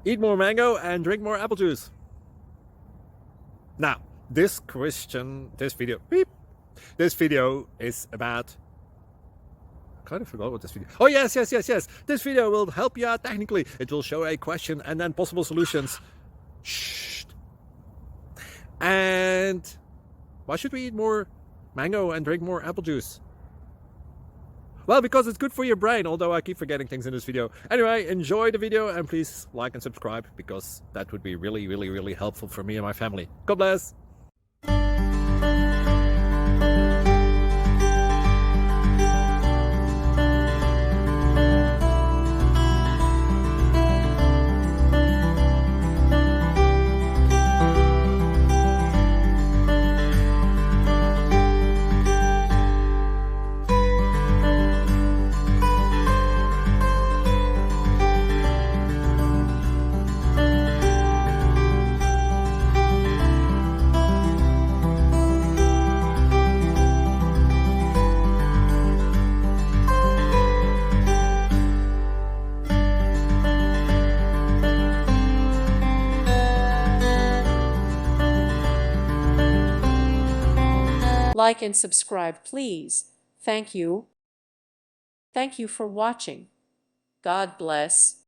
Eat more mango and drink more apple juice. Now, this video is about, I kind of forgot what this video. Oh, yes. This video will help you out technically. It will show a question and then possible solutions. Shh. And why should we eat more mango and drink more apple juice? Well, because it's good for your brain, although I keep forgetting things in this video. Anyway, enjoy the video and please like and subscribe, because that would be really helpful for me and my family. God bless! Like and subscribe, please. Thank you. Thank you for watching. God bless.